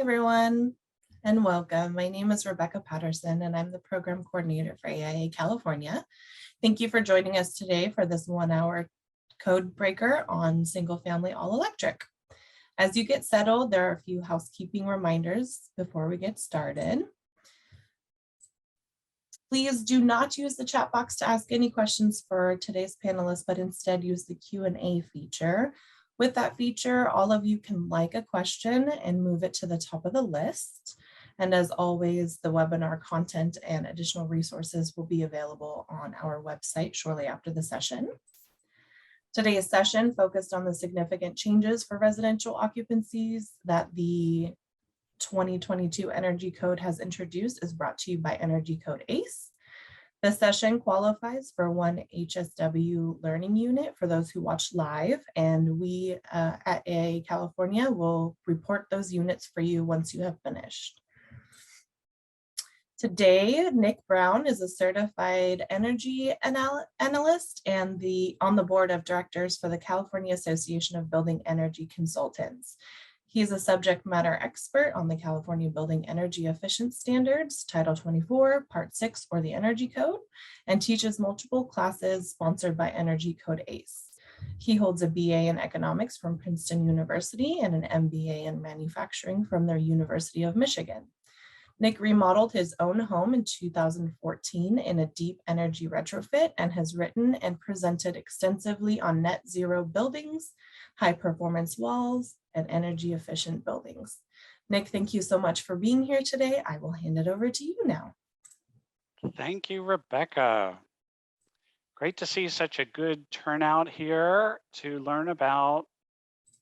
Everyone, and welcome. My name is Rebecca Patterson, and I'm the Program Coordinator for AIA California. Thank you for joining us today for this 1-hour code breaker on single-family all-electric. As you get settled, there are a few housekeeping reminders before we get started. Please do not use the chat box to ask any questions for today's panelists, but instead use the Q&A feature. With that feature, all of you can like a question and move it to the top of the list. And as always, the webinar content and additional resources will be available on our website shortly after the session. Today's session focused on the significant changes for residential occupancies that the 2022 Energy Code has introduced is brought to you by Energy Code ACE. The session qualifies for one HSW learning unit for those who watch live, and we at AIA California will report those units for you once you have finished. Today, Nick Brown is a certified energy analyst and on the board of directors for the California Association of Building Energy Consultants. He is a subject matter expert on the California Building Energy Efficient Standards, Title 24, Part 6, or the Energy Code, and teaches multiple classes sponsored by Energy Code ACE. He holds a BA in economics from Princeton University and an MBA in manufacturing from the University of Michigan. Nick remodeled his own home in 2014 in a deep energy retrofit and has written and presented extensively on net zero buildings, high performance walls, and energy efficient buildings. Nick, thank you so much for being here today. I will hand it over to you now. Thank you, Rebecca. Great to see such a good turnout here to learn about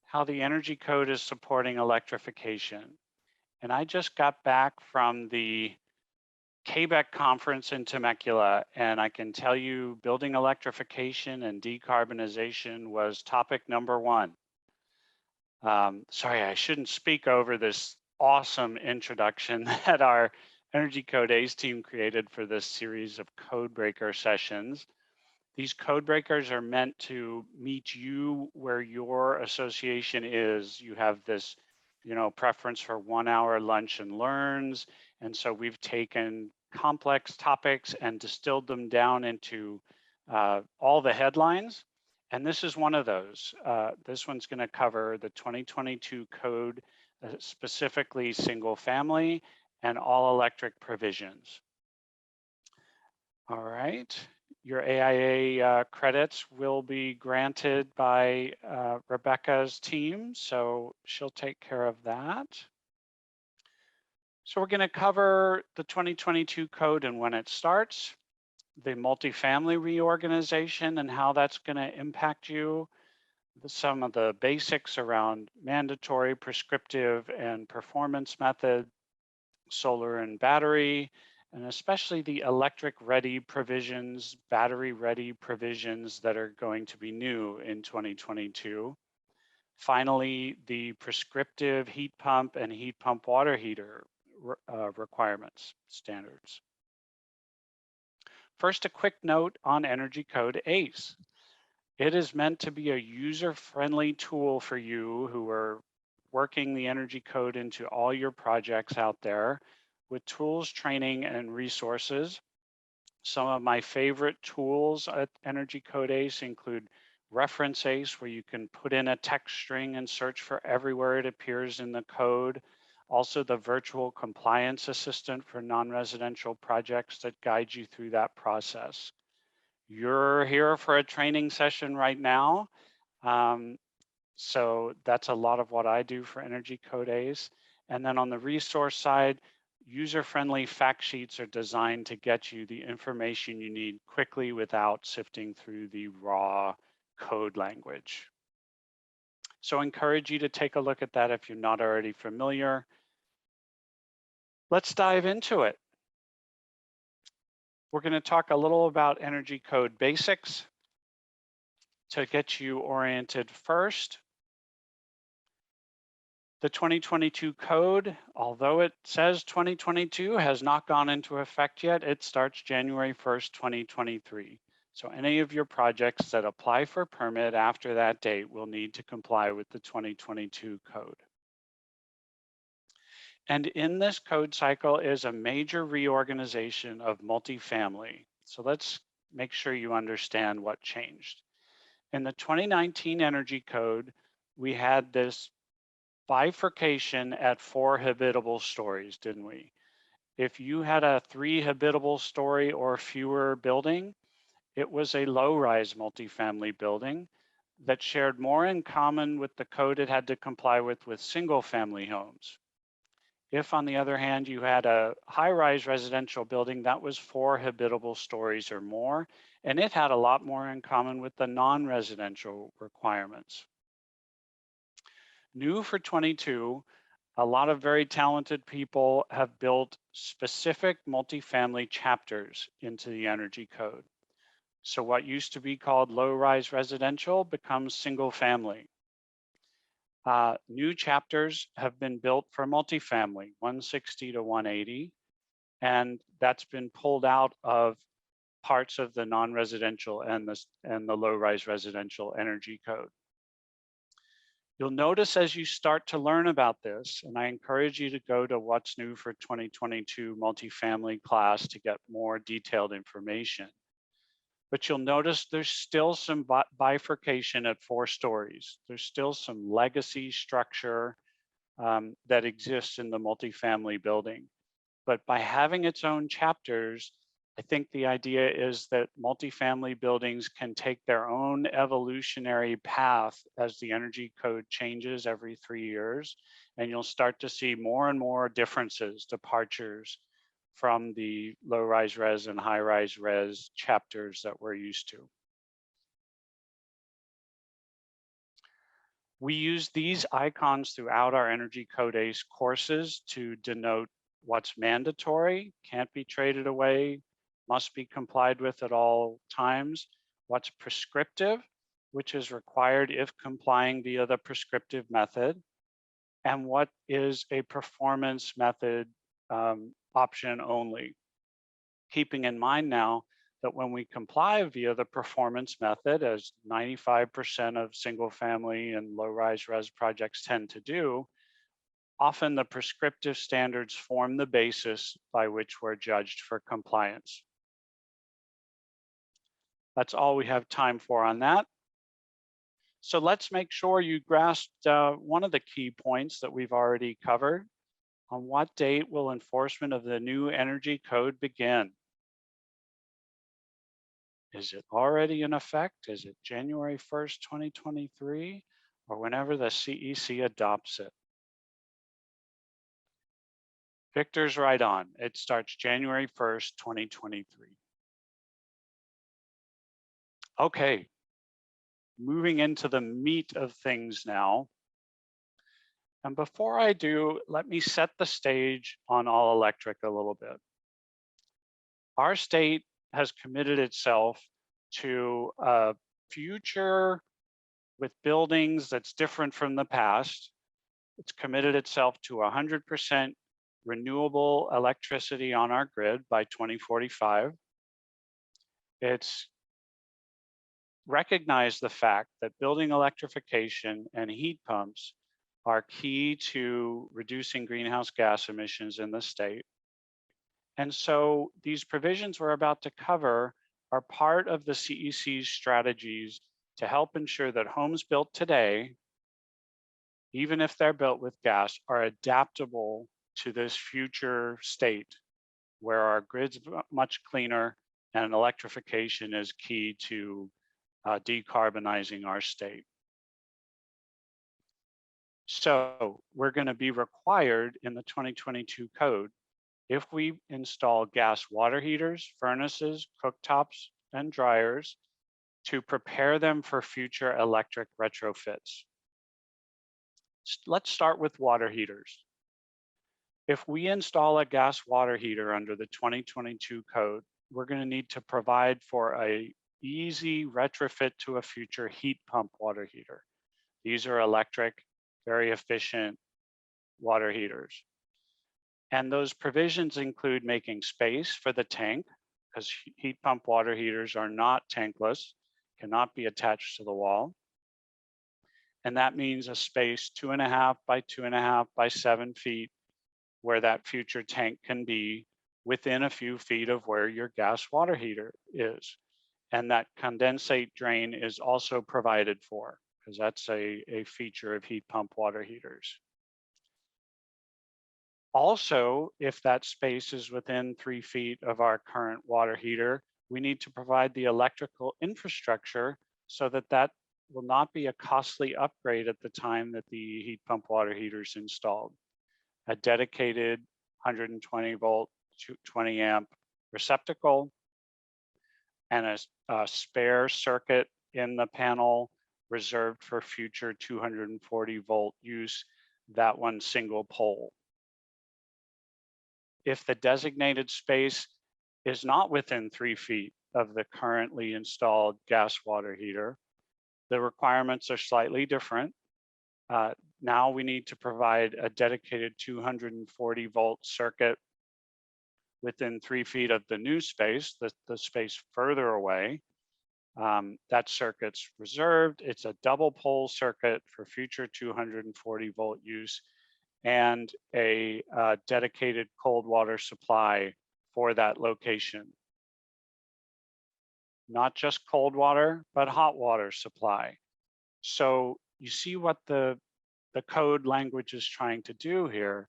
how the Energy Code is supporting electrification. And I just got back from the KBEC conference in Temecula, and I can tell you building electrification and decarbonization was topic number one. Sorry, I shouldn't speak over this awesome introduction that our Energy Code ACE team created for this series of code breaker sessions. These code breakers are meant to meet you where your association is. You have this, preference for 1-hour lunch and learns. And so we've taken complex topics and distilled them down into all the headlines. And this is one of those. This one's going to cover the 2022 code, specifically single family and all electric provisions. All right, your AIA credits will be granted by Rebecca's team, so she'll take care of that. So we're going to cover the 2022 code and when it starts, the multifamily reorganization and how that's going to impact you, some of the basics around mandatory, prescriptive, and performance method, solar and battery, and especially the electric ready provisions, battery ready provisions that are going to be new in 2022. Finally, the prescriptive heat pump and heat pump water heater requirements, standards. First, a quick note on Energy Code ACE. It is meant to be a user-friendly tool for you who are working the Energy Code into all your projects out there with tools, training, and resources. Some of my favorite tools at Energy Code ACE include Reference ACE, where you can put in a text string and search for everywhere it appears in the code. Also the virtual compliance assistant for non-residential projects that guides you through that process. You're here for a training session right now. So that's a lot of what I do for Energy Code ACE. And then on the resource side, user-friendly fact sheets are designed to get you the information you need quickly without sifting through the raw code language. So I encourage you to take a look at that if you're not already familiar. Let's dive into it. We're going to talk a little about Energy Code basics to get you oriented first. The 2022 code, although it says 2022, has not gone into effect yet. It starts January 1st, 2023. So any of your projects that apply for permit after that date will need to comply with the 2022 code. And in this code cycle is a major reorganization of multifamily. So let's make sure you understand what changed. In the 2019 Energy Code, we had this bifurcation at 4 habitable stories, didn't we? If you had a 3 habitable story or fewer building, it was a low-rise multifamily building that shared more in common with the code it had to comply with single-family homes. If, on the other hand, you had a high-rise residential building that was 4 habitable stories or more, and it had a lot more in common with the non-residential requirements. New for 22, a lot of very talented people have built specific multifamily chapters into the Energy Code. So what used to be called low-rise residential becomes single family. New chapters have been built for multifamily, 160 to 180, and that's been pulled out of parts of the non-residential and the low-rise residential energy code. You'll notice as you start to learn about this, and I encourage you to go to What's New for 2022 multifamily class to get more detailed information. But you'll notice there's still some bifurcation at 4 stories. There's still some legacy structure that exists in the multifamily building. But by having its own chapters, I think the idea is that multifamily buildings can take their own evolutionary path as the energy code changes every 3 years. And you'll start to see more and more differences, departures from the low-rise res and high-rise res chapters that we're used to. We use these icons throughout our Energy Code ACE courses to denote what's mandatory, can't be traded away, must be complied with at all times, what's prescriptive, which is required if complying via the prescriptive method, and what is a performance method option only. Keeping in mind now that when we comply via the performance method, as 95% of single family and low-rise res projects tend to do, often the prescriptive standards form the basis by which we're judged for compliance. That's all we have time for on that. So let's make sure you grasped one of the key points that we've already covered. On what date will enforcement of the new energy code begin? Is it already in effect? Is it January 1st, 2023, or whenever the CEC adopts it? Victor's right on. It starts January 1st, 2023. Okay, moving into the meat of things now. And before I do, let me set the stage on all electric a little bit. Our state has committed itself to a future with buildings that's different from the past. It's committed itself to 100% renewable electricity on our grid by 2045. It's recognized the fact that building electrification and heat pumps are key to reducing greenhouse gas emissions in the state. And so these provisions we're about to cover are part of the CEC's strategies to help ensure that homes built today, even if they're built with gas, are adaptable to this future state where our grid's much cleaner and electrification is key to decarbonizing our state. So we're going to be required in the 2022 code, if we install gas water heaters, furnaces, cooktops, and dryers, to prepare them for future electric retrofits. Let's start with water heaters. If we install a gas water heater under the 2022 code, we're going to need to provide for an easy retrofit to a future heat pump water heater. These are electric, very efficient water heaters. And those provisions include making space for the tank, because heat pump water heaters are not tankless, cannot be attached to the wall. And that means a space 2.5 by 2.5 by 7 feet where that future tank can be within a few feet of where your gas water heater is. And that condensate drain is also provided for, because that's a feature of heat pump water heaters. Also, if that space is within 3 feet of our current water heater, we need to provide the electrical infrastructure so that that will not be a costly upgrade at the time that the heat pump water heater is installed. A dedicated 120 volt, 20 amp receptacle, and a spare circuit in the panel reserved for future 240 volt use, that one single pole. If the designated space is not within 3 feet of the currently installed gas water heater, the requirements are slightly different. Now we need to provide a dedicated 240 volt circuit within 3 feet of the new space, the space further away. That circuit's reserved. It's a double pole circuit for future 240 volt use, and a dedicated cold water supply for that location. Not just cold water, but hot water supply. So you see what the code language is trying to do here.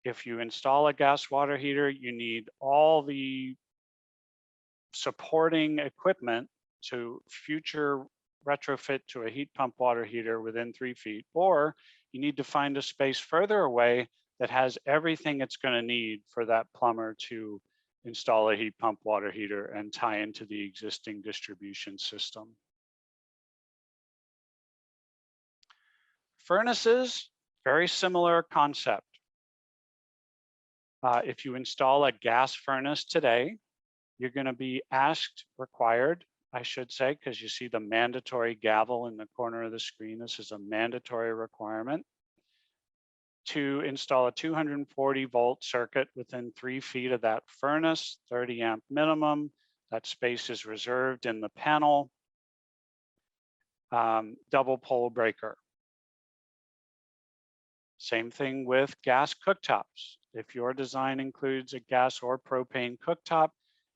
If you install a gas water heater, you need all the supporting equipment to future retrofit to a heat pump water heater within 3 feet, or you need to find a space further away that has everything it's going to need for that plumber to install a heat pump water heater and tie into the existing distribution system. Furnaces, very similar concept. If you install a gas furnace today, you're going to be required, I should say, because you see the mandatory gavel in the corner of the screen. This is a mandatory requirement to install a 240 volt circuit within 3 feet of that furnace, 30 amp minimum. That space is reserved in the panel. Double pole breaker. Same thing with gas cooktops. If your design includes a gas or propane cooktop,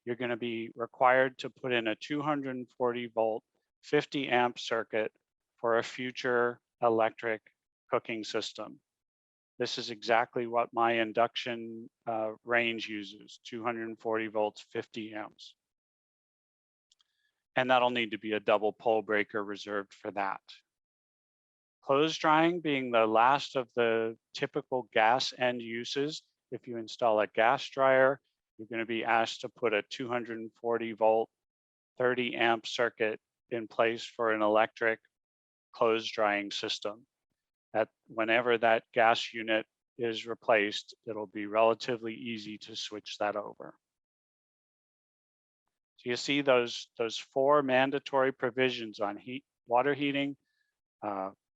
you're going to be required to put in a 240 volt, 50 amp circuit for a future electric cooking system. This is exactly what my induction range uses, 240 volts, 50 amps. And that'll need to be a double pole breaker reserved for that. Clothes drying being the last of the typical gas end uses. If you install a gas dryer, you're going to be asked to put a 240 volt, 30 amp circuit in place for an electric clothes drying system. Whenever that gas unit is replaced, it'll be relatively easy to switch that over. So you see those 4 mandatory provisions on water heating,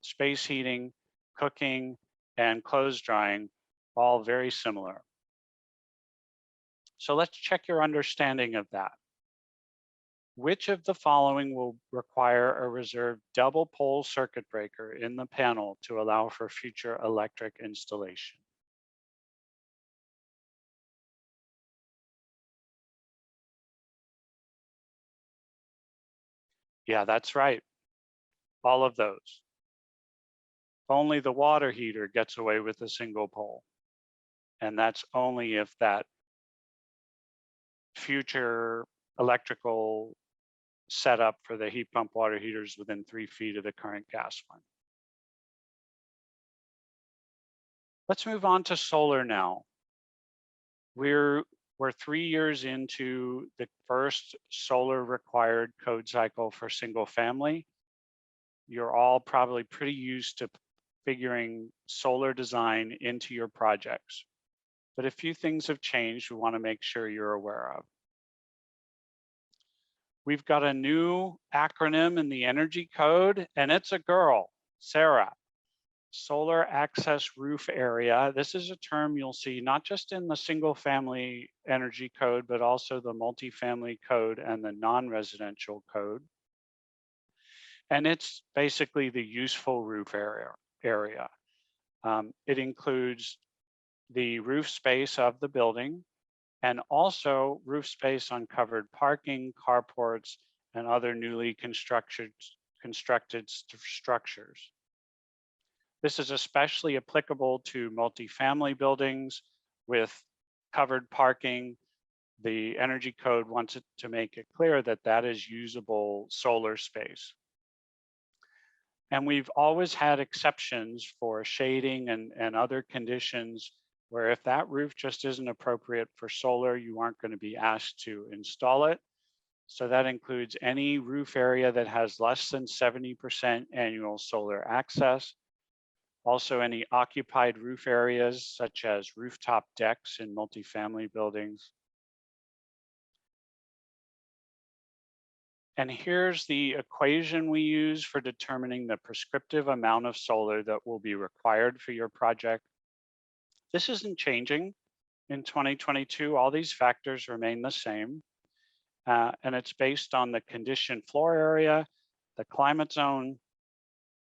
space heating, cooking, and clothes drying, all very similar. So let's check your understanding of that. Which of the following will require a reserved double pole circuit breaker in the panel to allow for future electric installation? Yeah, that's right. All of those. Only the water heater gets away with a single pole. And that's only if that future electrical setup for the heat pump water heaters within 3 feet of the current gas one. Let's move on to solar now. We're 3 years into the first solar required code cycle for single family. You're all probably pretty used to figuring solar design into your projects. But a few things have changed we want to make sure you're aware of. We've got a new acronym in the energy code, and it's a girl, Sarah. Solar access roof area. This is a term you'll see not just in the single family energy code, but also the multifamily code and the non-residential code. And it's basically the useful roof area. It includes the roof space of the building, and also roof space on covered parking, carports, and other newly constructed structures. This is especially applicable to multifamily buildings with covered parking. The Energy Code wants it to make it clear that that is usable solar space. And we've always had exceptions for shading and other conditions where if that roof just isn't appropriate for solar, you aren't going to be asked to install it. So that includes any roof area that has less than 70% annual solar access. Also any occupied roof areas such as rooftop decks in multifamily buildings. And here's the equation we use for determining the prescriptive amount of solar that will be required for your project. This isn't changing in 2022. All these factors remain the same. And it's based on the conditioned floor area, the climate zone,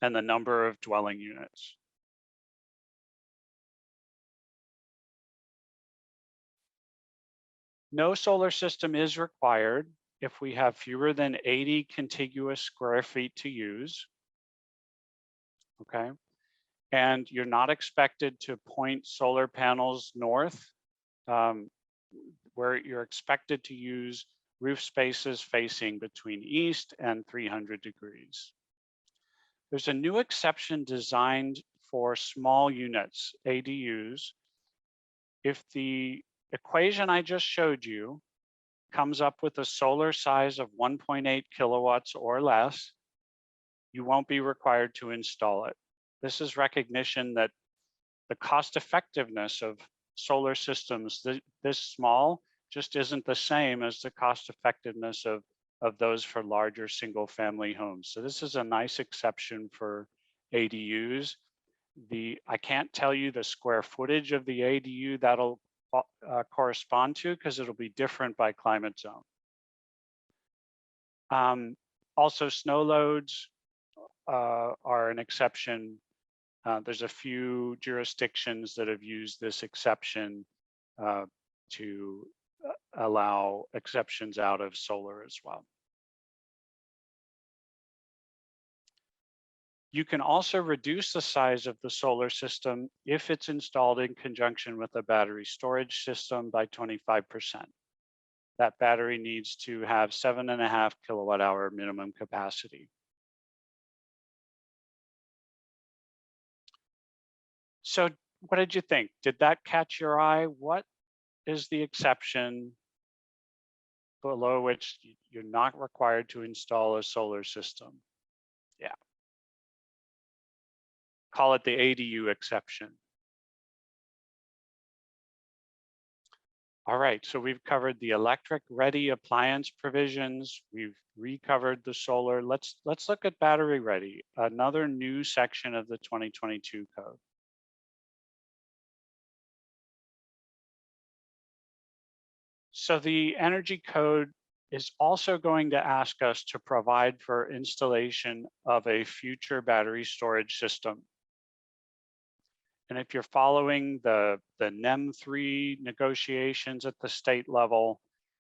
and the number of dwelling units. No solar system is required if we have fewer than 80 contiguous square feet to use, okay? And you're not expected to point solar panels north, where you're expected to use roof spaces facing between east and 300 degrees. There's a new exception designed for small units, ADUs. If the equation I just showed you comes up with a solar size of 1.8 kilowatts or less, you won't be required to install it. This is recognition that the cost effectiveness of solar systems this small just isn't the same as the cost effectiveness of those for larger single family homes. So this is a nice exception for ADUs. I can't tell you the square footage of the ADU that'll correspond to because it'll be different by climate zone. Also, snow loads are an exception. There's a few jurisdictions that have used this exception to allow exceptions out of solar as well. You can also reduce the size of the solar system if it's installed in conjunction with a battery storage system by 25%. That battery needs to have 7.5 kilowatt hour minimum capacity. So what did you think? Did that catch your eye? What is the exception below which you're not required to install a solar system? Yeah. Call it the ADU exception. All right, so we've covered the electric ready appliance provisions. We've recovered the solar. Let's look at battery ready, another new section of the 2022 code. So the Energy Code is also going to ask us to provide for installation of a future battery storage system. And if you're following the NEM 3 negotiations at the state level,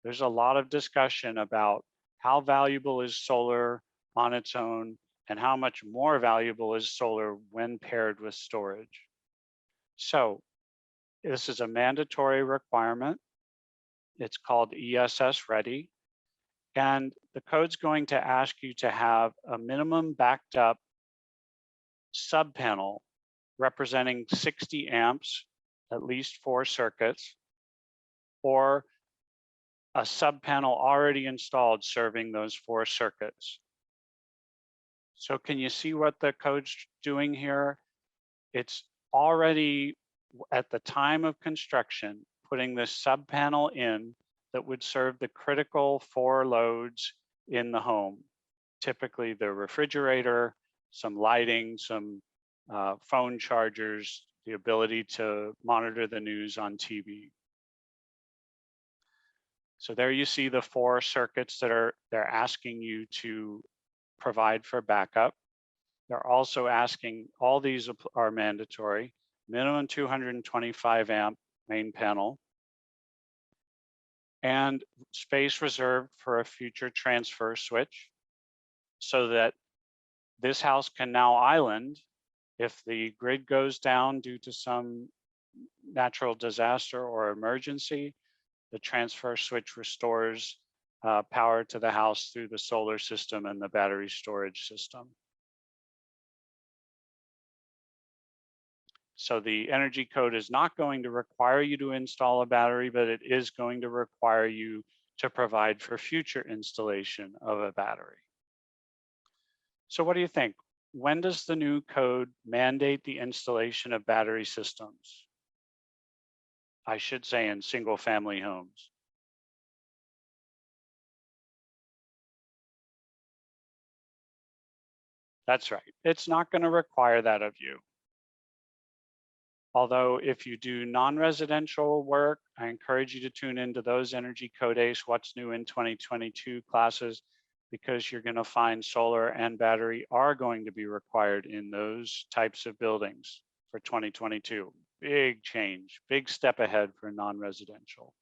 there's a lot of discussion about how valuable is solar on its own and how much more valuable is solar when paired with storage. So this is a mandatory requirement. It's called ESS ready. And the code's going to ask you to have a minimum backed up sub panel representing 60 amps, at least 4 circuits, or a sub panel already installed serving those 4 circuits. So can you see what the code's doing here? It's already at the time of construction, putting this sub panel in that would serve the critical 4 loads in the home. Typically the refrigerator, some lighting, some phone chargers, the ability to monitor the news on TV. So there you see the 4 circuits that they're asking you to provide for backup. They're also asking, all these are mandatory. minimum 225 amp main panel, and space reserved for a future transfer switch so that this house can now island if the grid goes down due to some natural disaster or emergency. The transfer switch restores power to the house through the solar system and the battery storage system. So the energy code is not going to require you to install a battery, but it is going to require you to provide for future installation of a battery. So what do you think? When does the new code mandate the installation of battery systems? I should say in single family homes. That's right. It's not going to require that of you. Although if you do non-residential work, I encourage you to tune into those Energy Code ACE What's New in 2022 classes, because you're going to find solar and battery are going to be required in those types of buildings for 2022. Big change, big step ahead for non-residential.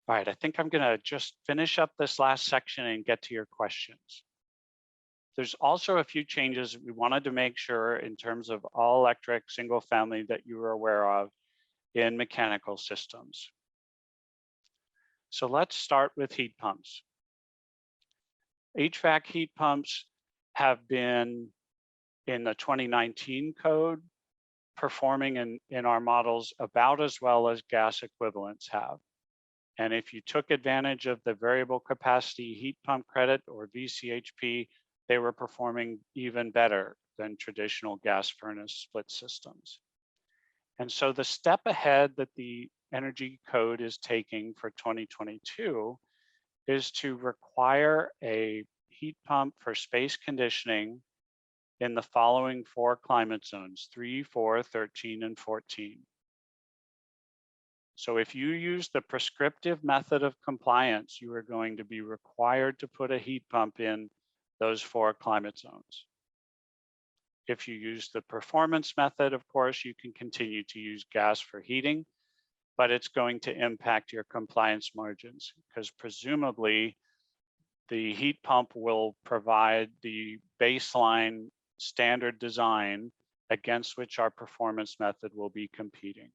All right, I think I'm going to just finish up this last section and get to your questions. There's also a few changes we wanted to make sure in terms of all electric single family that you were aware of in mechanical systems. So let's start with heat pumps. HVAC heat pumps have been in the 2019 code performing in our models about as well as gas equivalents have. And if you took advantage of the variable capacity heat pump credit or VCHP, they were performing even better than traditional gas furnace split systems. And so the step ahead that the energy code is taking for 2022 is to require a heat pump for space conditioning in the following 4 climate zones: 3, 4, 13, and 14. So if you use the prescriptive method of compliance, you are going to be required to put a heat pump in those 4 climate zones. If you use the performance method, of course, you can continue to use gas for heating, but it's going to impact your compliance margins because presumably the heat pump will provide the baseline standard design against which our performance method will be competing.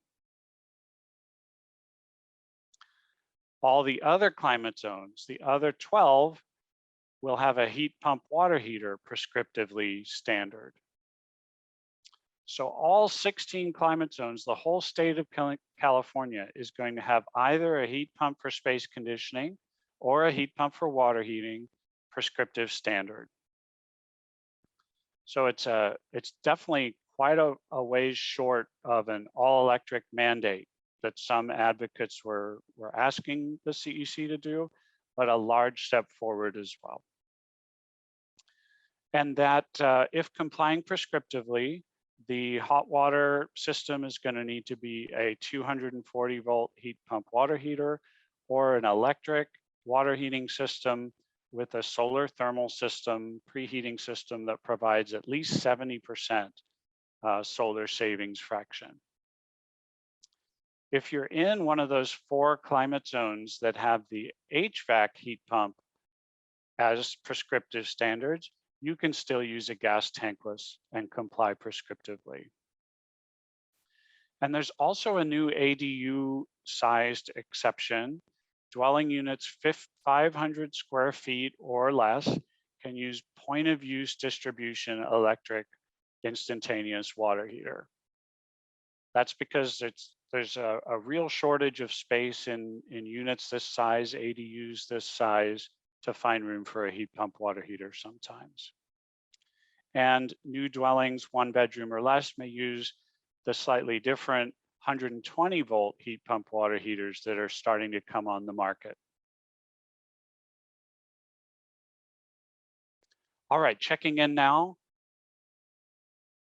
All the other climate zones, the other 12, will have a heat pump water heater prescriptively standard. So all 16 climate zones, the whole state of California is going to have either a heat pump for space conditioning or a heat pump for water heating prescriptive standard. So it's definitely quite a ways short of an all electric mandate that some advocates were asking the CEC to do, but a large step forward as well. And that if complying prescriptively, the hot water system is going to need to be a 240 volt heat pump water heater or an electric water heating system with a solar thermal system, preheating system that provides at least 70% solar savings fraction. If you're in one of those 4 climate zones that have the HVAC heat pump as prescriptive standards, you can still use a gas tankless and comply prescriptively. And there's also a new ADU sized exception. Dwelling units 500 square feet or less can use point of use distribution electric instantaneous water heater. That's because there's a real shortage of space in units this size, ADUs this size, to find room for a heat pump water heater sometimes. And new dwellings, 1 bedroom or less, may use the slightly different 120 volt heat pump water heaters that are starting to come on the market. All right, checking in now.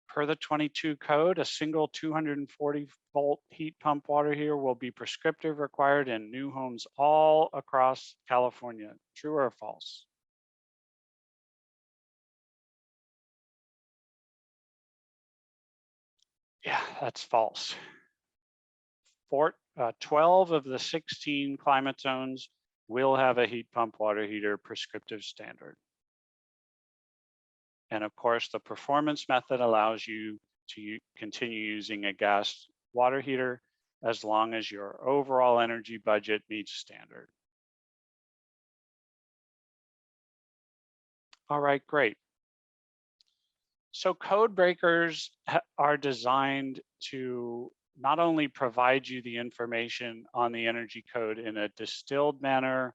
Per the 22 code, a single 240 volt heat pump water heater will be prescriptive required in new homes all across California. True or false? Yeah, that's false. 12 of the 16 climate zones will have a heat pump water heater prescriptive standard. And of course, the performance method allows you to continue using a gas water heater as long as your overall energy budget meets standard. All right, great. So code breakers are designed to not only provide you the information on the energy code in a distilled manner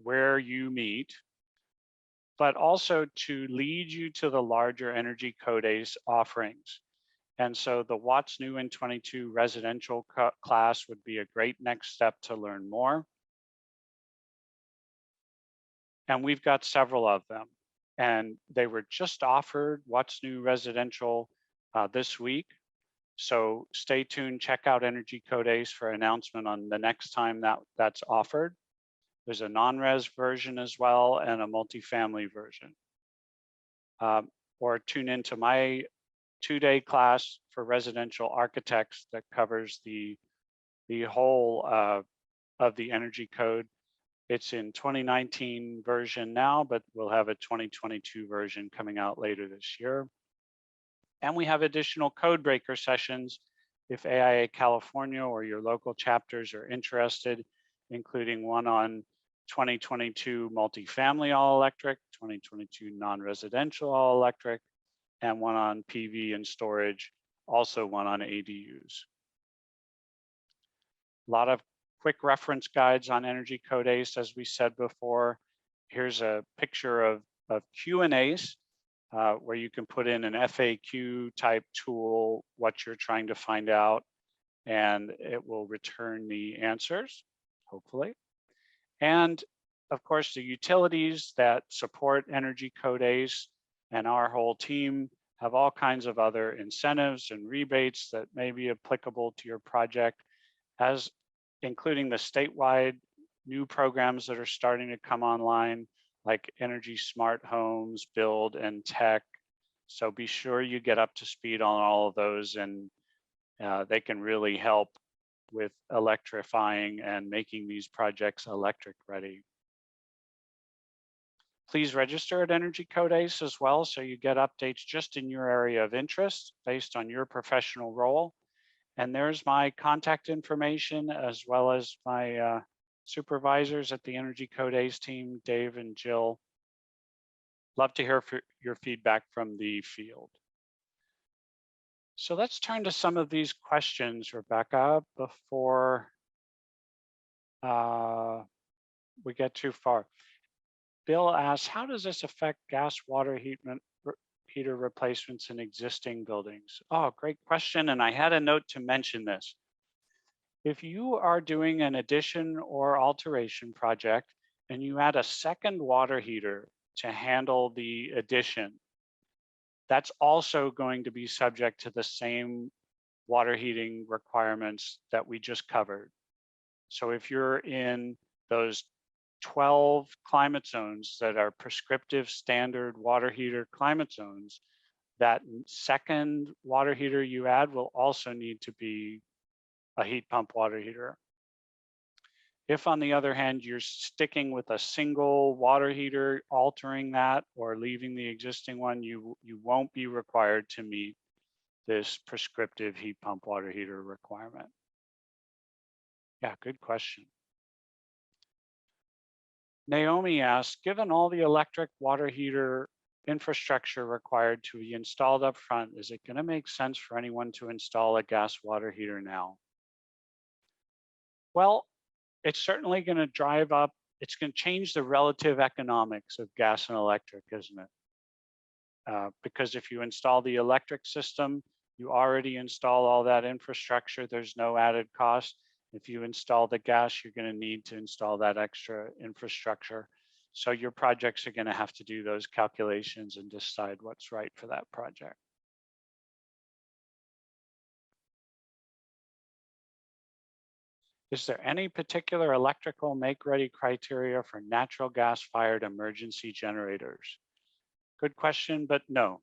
where you meet, but also to lead you to the larger Energy Code ACE offerings. And so the What's New in 22 residential class would be a great next step to learn more. And we've got several of them. And they were just offered What's New Residential this week. So stay tuned, check out Energy Code ACE for announcement on the next time that's offered. There's a non-res version as well and a multifamily version. Or tune into my 2-day class for residential architects that covers the whole of the energy code. It's in 2019 version now, but we'll have a 2022 version coming out later this year. And we have additional code breaker sessions if AIA California or your local chapters are interested, including one on 2022 multifamily all electric, 2022 non-residential all electric, and one on PV and storage, also one on ADUs. A lot of quick reference guides on Energy Code ACE, as we said before. Here's a picture of Q&As where you can put in an FAQ type tool, what you're trying to find out, and it will return the answers, hopefully. And of course, the utilities that support Energy Code ACE and our whole team have all kinds of other incentives and rebates that may be applicable to your project, as including the statewide new programs that are starting to come online, like Energy Smart Homes, Build, and Tech. So be sure you get up to speed on all of those, and they can really help with electrifying and making these projects electric ready. Please register at Energy Code ACE as well, so you get updates just in your area of interest based on your professional role. And there's my contact information, as well as my supervisors at the Energy Code ACE team, Dave and Jill. Love to hear your feedback from the field. So let's turn to some of these questions, Rebecca, before we get too far. Bill asks, how does this affect gas water heater replacements in existing buildings? Oh, great question. And I had a note to mention this. If you are doing an addition or alteration project and you add a second water heater to handle the addition, that's also going to be subject to the same water heating requirements that we just covered. So if you're in those 12 climate zones that are prescriptive standard water heater climate zones, that second water heater you add will also need to be a heat pump water heater. If, on the other hand, you're sticking with a single water heater, altering that or leaving the existing one, you won't be required to meet this prescriptive heat pump water heater requirement. Yeah, good question. Naomi asks, given all the electric water heater infrastructure required to be installed up front, is it going to make sense for anyone to install a gas water heater now? Well, it's certainly going to drive up, it's going to change the relative economics of gas and electric, isn't it? Because if you install the electric system, you already install all that infrastructure, there's no added cost. If you install the gas, you're going to need to install that extra infrastructure. So your projects are going to have to do those calculations and decide what's right for that project. Is there any particular electrical make-ready criteria for natural gas-fired emergency generators? Good question, but no.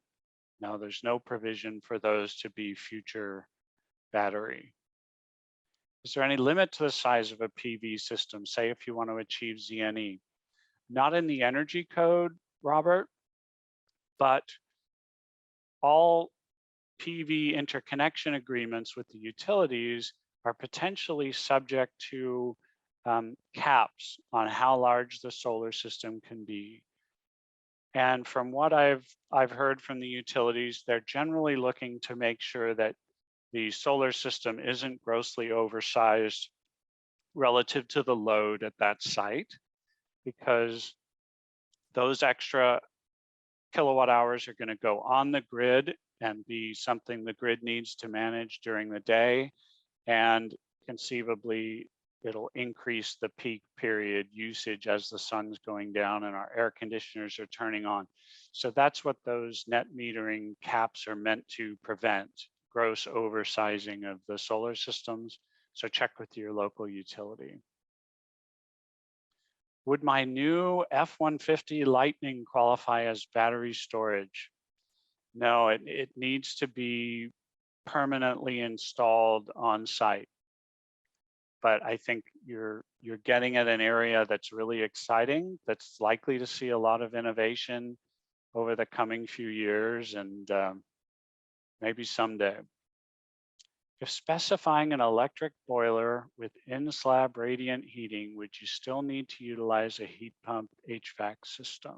No, there's no provision for those to be future battery. Is there any limit to the size of a PV system? Say if you want to achieve ZNE. Not in the energy code, Robert, but all PV interconnection agreements with the utilities are potentially subject to caps on how large the solar system can be. And from what I've heard from the utilities, they're generally looking to make sure that the solar system isn't grossly oversized relative to the load at that site, because those extra kilowatt hours are going to go on the grid and be something the grid needs to manage during the day. And conceivably, it'll increase the peak period usage as the sun's going down and our air conditioners are turning on. So that's what those net metering caps are meant to prevent, gross oversizing of the solar systems. So check with your local utility. Would my new F-150 Lightning qualify as battery storage? No, it needs to be permanently installed on site. But I think you're getting at an area that's really exciting, that's likely to see a lot of innovation over the coming few years, and maybe someday. If specifying an electric boiler with in-slab radiant heating, would you still need to utilize a heat pump HVAC system?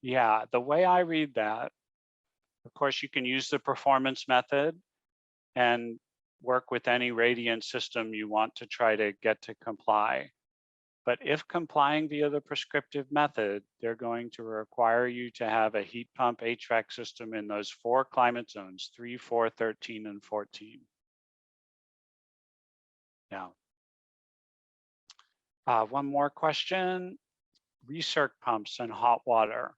Yeah, the way I read that, of course, you can use the performance method and work with any radiant system you want to try to get to comply. But if complying via the prescriptive method, they're going to require you to have a heat pump HVAC system in those 4 climate zones, 3, 4, 13, and 14. Now, one more question. Recirc pumps and hot water.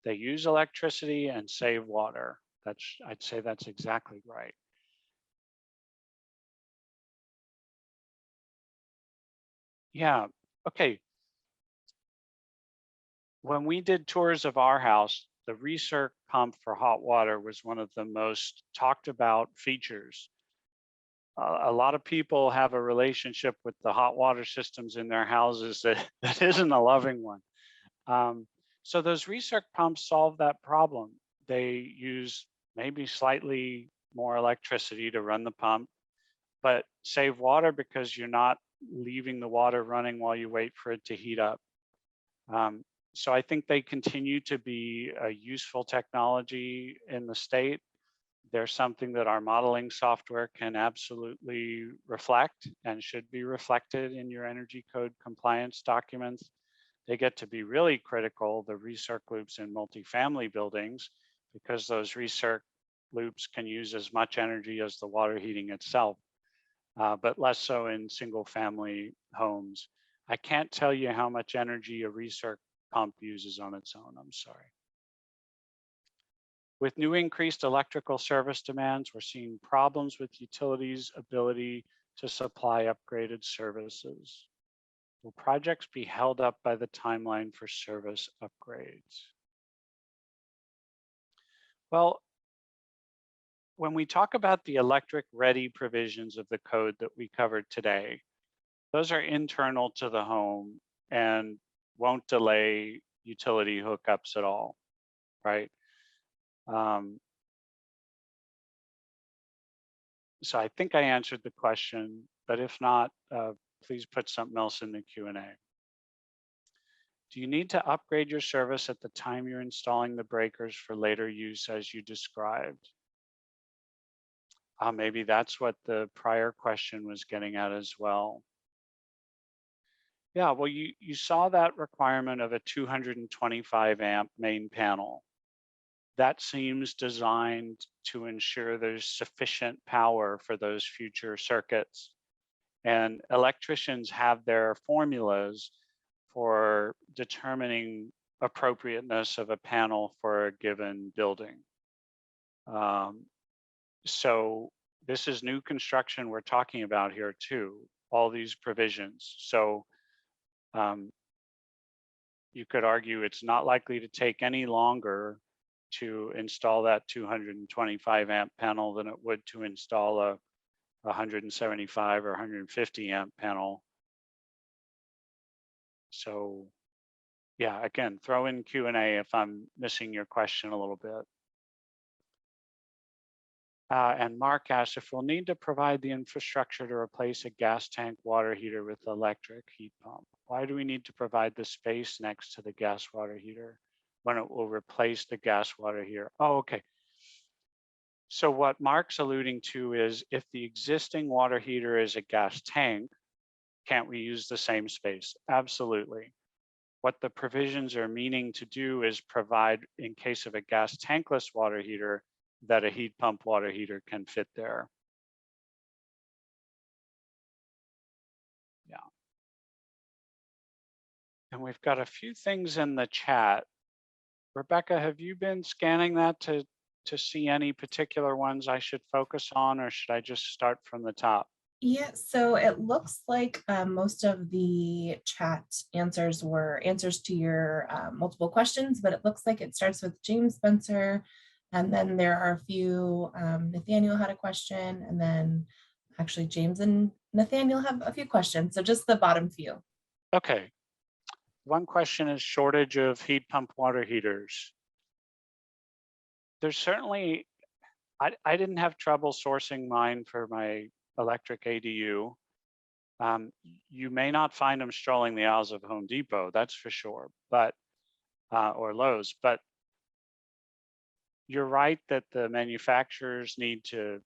They use electricity and save water. I'd say that's exactly right. Yeah, okay. When we did tours of our house, the recirc pump for hot water was one of the most talked about features. A lot of people have a relationship with the hot water systems in their houses that isn't a loving one. So those recirc pumps solve that problem. They use maybe slightly more electricity to run the pump, but save water because you're not leaving the water running while you wait for it to heat up. So I think they continue to be a useful technology in the state. They're something that our modeling software can absolutely reflect and should be reflected in your energy code compliance documents. They get to be really critical, the recirc loops in multifamily buildings, because those recirc loops can use as much energy as the water heating itself, but less so in single family homes. I can't tell you how much energy a recirc pump uses on its own, I'm sorry. With new increased electrical service demands, we're seeing problems with utilities' ability to supply upgraded services. Will projects be held up by the timeline for service upgrades? Well, when we talk about the electric ready provisions of the code that we covered today, those are internal to the home and won't delay utility hookups at all, right? So I think I answered the question, but if not, please put something else in the Q&A. Do you need to upgrade your service at the time you're installing the breakers for later use as you described? Maybe that's what the prior question was getting at as well. Yeah, well, you saw that requirement of a 225 amp main panel. That seems designed to ensure there's sufficient power for those future circuits. And electricians have their formulas for determining appropriateness of a panel for a given building. So this is new construction we're talking about here too. all these provisions. So you could argue it's not likely to take any longer to install that 225 amp panel than it would to install a 175 or 150 amp panel. So yeah, again, throw in Q&A if I'm missing your question a little bit. And Mark asked if we'll need to provide the infrastructure to replace a gas tank water heater with electric heat pump. Why do we need to provide the space next to the gas water heater when it will replace the gas water heater? Oh, okay. So what Mark's alluding to is if the existing water heater is a gas tank, can't we use the same space? Absolutely. What the provisions are meaning to do is provide, in case of a gas tankless water heater, that a heat pump water heater can fit there. Yeah. And we've got a few things in the chat. Rebecca, have you been scanning that to see any particular ones I should focus on, or should I just start from the top? Yeah, so it looks like most of the chat answers were answers to your multiple questions, but it looks like it starts with James Spencer, and then there are a few, Nathaniel had a question, and then actually James and Nathaniel have a few questions, so just the bottom few. Okay. One question is shortage of heat pump water heaters. There's certainly, I didn't have trouble sourcing mine for my electric ADU. You may not find them strolling the aisles of Home Depot, that's for sure, but or Lowe's. But you're right that the manufacturers need to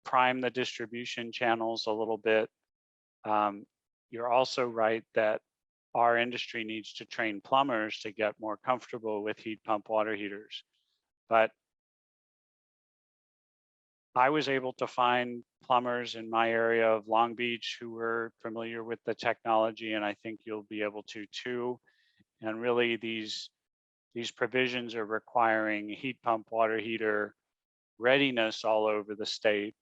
prime the distribution channels a little bit. You're also right that our industry needs to train plumbers to get more comfortable with heat pump water heaters. But I was able to find plumbers in my area of Long Beach who were familiar with the technology, and I think you'll be able to too. And really these provisions are requiring heat pump water heater readiness all over the state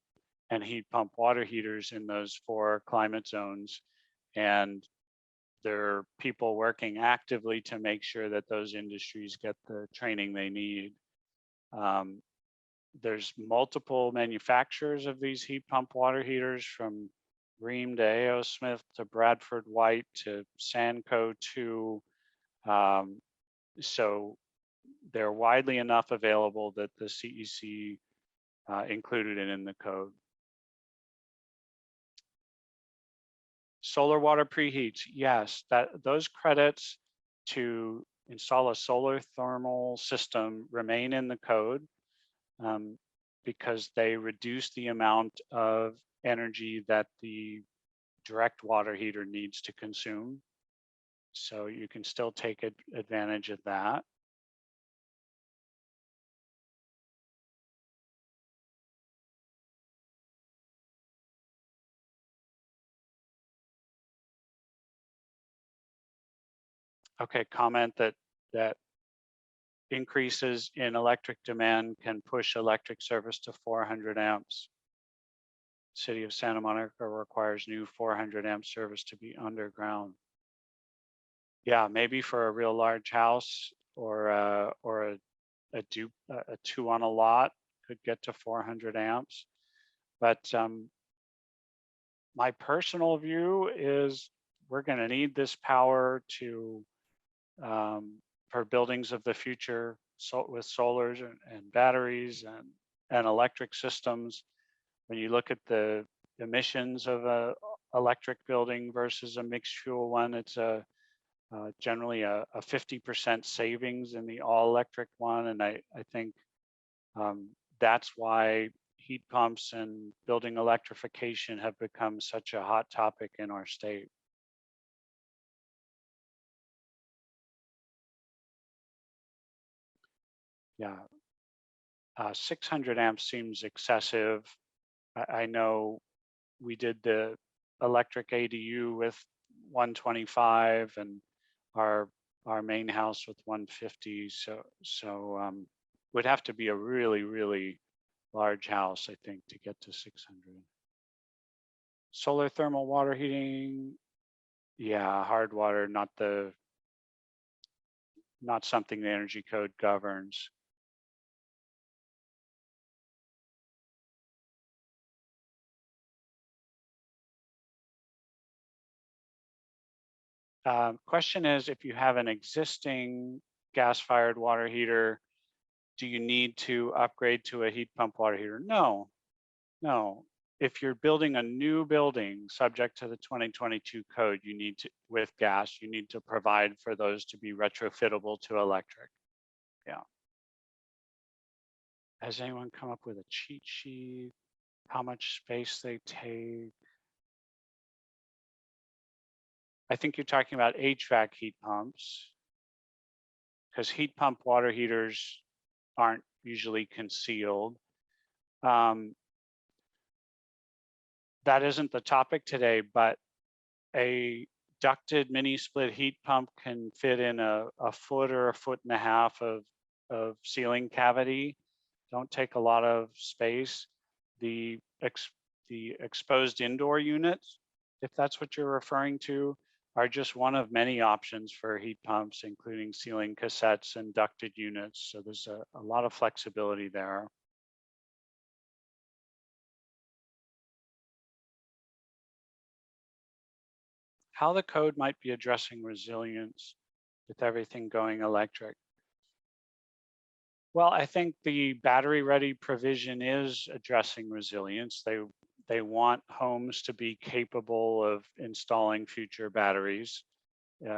and heat pump water heaters in those 4 climate zones. And there are people working actively to make sure that those industries get the training they need. There's multiple manufacturers of these heat pump water heaters, from Rheem to A.O. Smith to Bradford White to Sanco to, so they're widely enough available that the CEC included it in the code. Solar water preheats, yes, those credits to install a solar thermal system remain in the code. Because they reduce the amount of energy that the direct water heater needs to consume. So you can still take advantage of that. Okay, comment that increases in electric demand can push electric service to 400 amps. City of Santa Monica requires new 400 amp service to be underground. Yeah, maybe for a real large house or a 2 on a lot could get to 400 amps. But my personal view is we're going to need this power to for buildings of the future, so with solars and batteries and electric systems. When you look at the emissions of a electric building versus a mixed fuel one, it's generally a 50% savings in the all electric one. And I think that's why heat pumps and building electrification have become such a hot topic in our state. Yeah, 600 amps seems excessive. I know we did the electric ADU with 125 and our main house with 150. So would have to be a really, really large house, I think, to get to 600. Solar thermal water heating, yeah, hard water, not something the energy code governs. Question is, if you have an existing gas-fired water heater, do you need to upgrade to a heat pump water heater? No, no. If you're building a new building subject to the 2022 code, you need to, with gas, you need to provide for those to be retrofittable to electric. Yeah. Has anyone come up with a cheat sheet? How much space they take? I think you're talking about HVAC heat pumps, because heat pump water heaters aren't usually concealed. That isn't the topic today, but a ducted mini split heat pump can fit in a foot or a foot and a half of ceiling cavity. Don't take a lot of space. The exposed indoor units, if that's what you're referring to, are just one of many options for heat pumps, including ceiling cassettes and ducted units. So there's a lot of flexibility there. How the code might be addressing resilience with everything going electric. Well, I think the battery ready provision is addressing resilience. They want homes to be capable of installing future batteries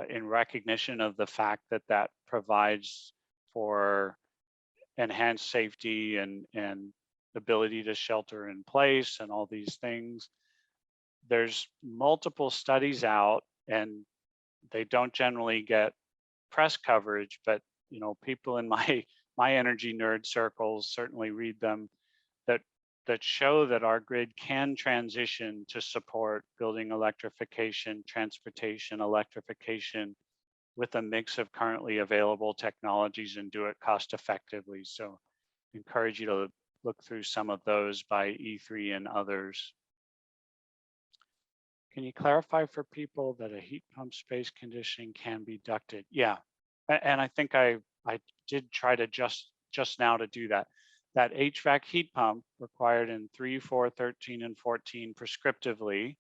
in recognition of the fact that that provides for enhanced safety and ability to shelter in place and all these things. There's multiple studies out, and they don't generally get press coverage, but people in my energy nerd circles certainly read them, that show that our grid can transition to support building electrification, transportation electrification, with a mix of currently available technologies, and do it cost effectively. So encourage you to look through some of those by E3 and others. Can you clarify for people that a heat pump space conditioning can be ducted? Yeah, and I think I did try to just now to do that. That HVAC heat pump required in 3, 4, 13, and 14 prescriptively.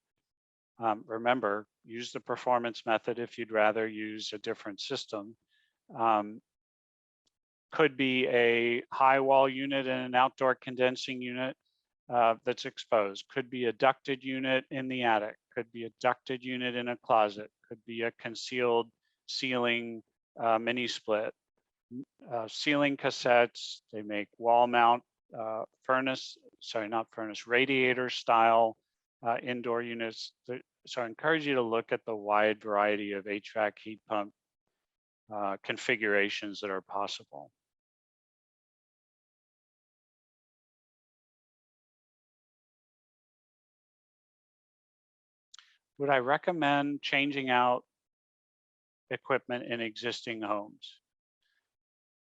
Remember, use the performance method if you'd rather use a different system. Could be a high wall unit and an outdoor condensing unit that's exposed. Could be a ducted unit in the attic. Could be a ducted unit in a closet. Could be a concealed ceiling mini split. Ceiling cassettes, they make wall mount radiator style indoor units. So I encourage you to look at the wide variety of HVAC heat pump configurations that are possible. Would I recommend changing out equipment in existing homes?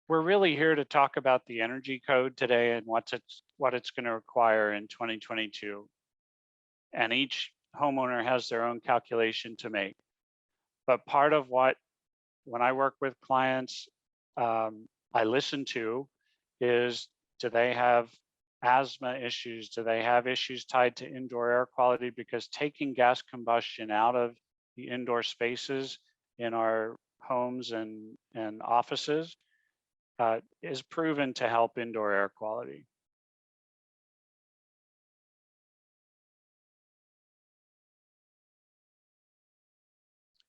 We're really here to talk about the energy code today and what it's going to require in 2022. And each homeowner has their own calculation to make. But part of when I work with clients, I listen to is, do they have asthma issues? Do they have issues tied to indoor air quality? Because taking gas combustion out of the indoor spaces in our homes and offices is proven to help indoor air quality.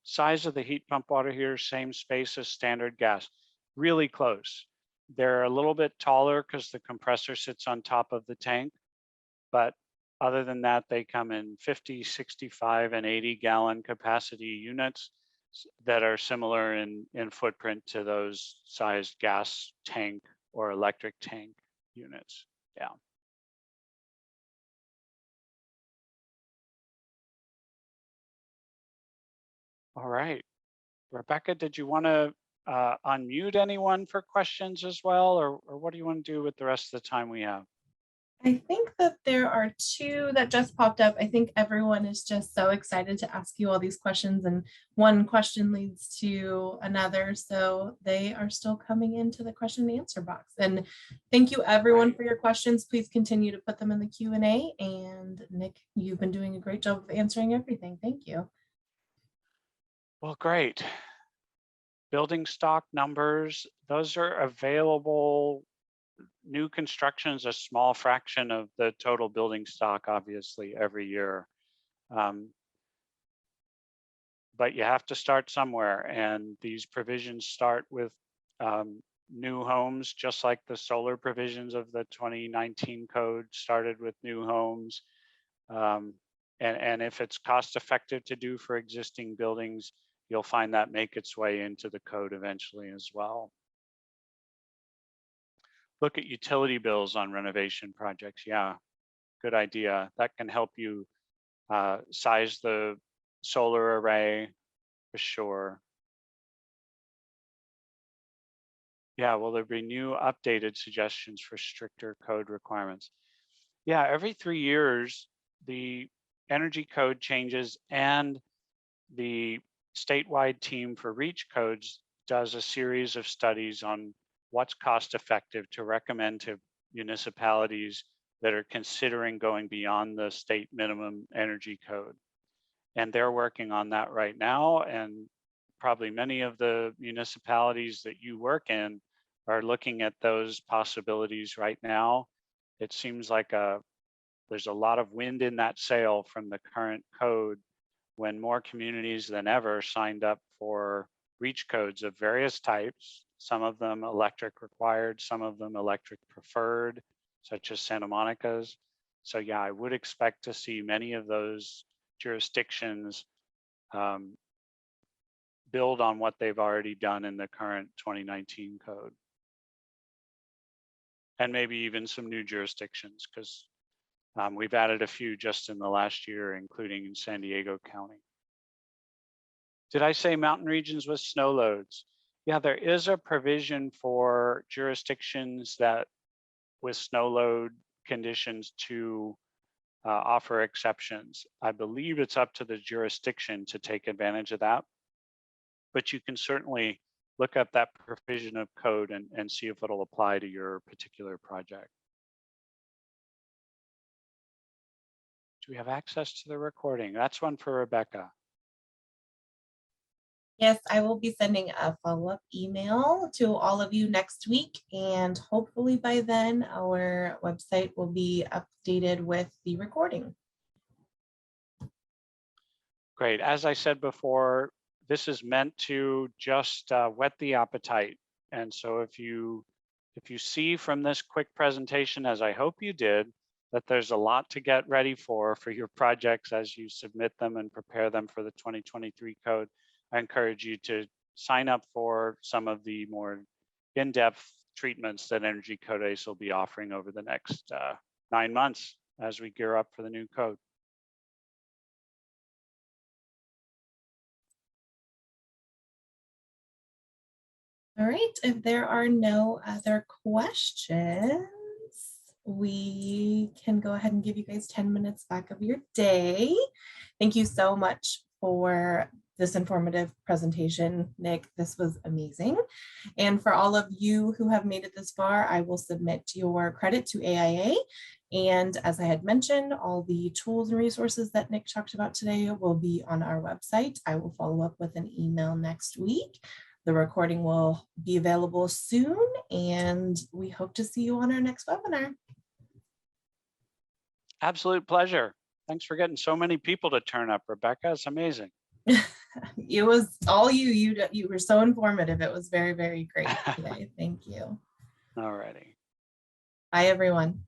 Size of the heat pump water heater, same space as standard gas, really close. They're a little bit taller because the compressor sits on top of the tank, but other than that, they come in 50, 65, and 80 gallon capacity units that are similar in footprint to those sized gas tank or electric tank units. Yeah. All right. Rebecca, did you want to unmute anyone for questions as well, or what do you want to do with the rest of the time we have? I think that there are two that just popped up. I think everyone is just so excited to ask you all these questions, and one question leads to another. So they are still coming into the question and answer box. And thank you everyone Right. for your questions. Please continue to put them in the Q&A. And Nick, you've been doing a great job of answering everything. Thank you. Well, great. Building stock numbers, those are available. New construction is a small fraction of the total building stock, obviously, every year. But you have to start somewhere, and these provisions start with new homes, just like the solar provisions of the 2019 code started with new homes. And if it's cost effective to do for existing buildings, you'll find that make its way into the code eventually as well. Look at utility bills on renovation projects. Yeah, good idea. That can help you size the solar array for sure. Yeah, will there be new updated suggestions for stricter code requirements? Yeah, every 3 years, the energy code changes, and the statewide team for REACH codes does a series of studies on what's cost effective to recommend to municipalities that are considering going beyond the state minimum energy code. And they're working on that right now. And probably many of the municipalities that you work in are looking at those possibilities right now. It seems like there's a lot of wind in that sail from the current code, when more communities than ever signed up for REACH codes of various types, some of them electric required, some of them electric preferred, such as Santa Monica's. So yeah, I would expect to see many of those jurisdictions build on what they've already done in the current 2019 code. And maybe even some new jurisdictions, because we've added a few just in the last year, including in San Diego County. Did I say mountain regions with snow loads? Yeah, there is a provision for jurisdictions that with snow load conditions to offer exceptions. I believe it's up to the jurisdiction to take advantage of that, but you can certainly look up that provision of code and see if it'll apply to your particular project. Do we have access to the recording? That's one for Rebecca. Yes, I will be sending a follow-up email to all of you next week, and hopefully by then our website will be updated with the recording. Great. As I said before, this is meant to just whet the appetite. And so if you see from this quick presentation, as I hope you did, that there's a lot to get ready for your projects as you submit them and prepare them for the 2023 code, I encourage you to sign up for some of the more in-depth treatments that Energy Code ACE will be offering over the next 9 months as we gear up for the new code. All right, if there are no other questions, we can go ahead and give you guys 10 minutes back of your day. Thank you so much for this informative presentation, Nick. This was amazing. And for all of you who have made it this far, I will submit your credit to AIA. And as I had mentioned, all the tools and resources that Nick talked about today will be on our website. I will follow up with an email next week. The recording will be available soon, and we hope to see you on our next webinar. Absolute pleasure. Thanks for getting so many people to turn up, Rebecca. It's amazing. It was all you. You were so informative. It was very, very great today. Thank you. All righty. Bye, everyone.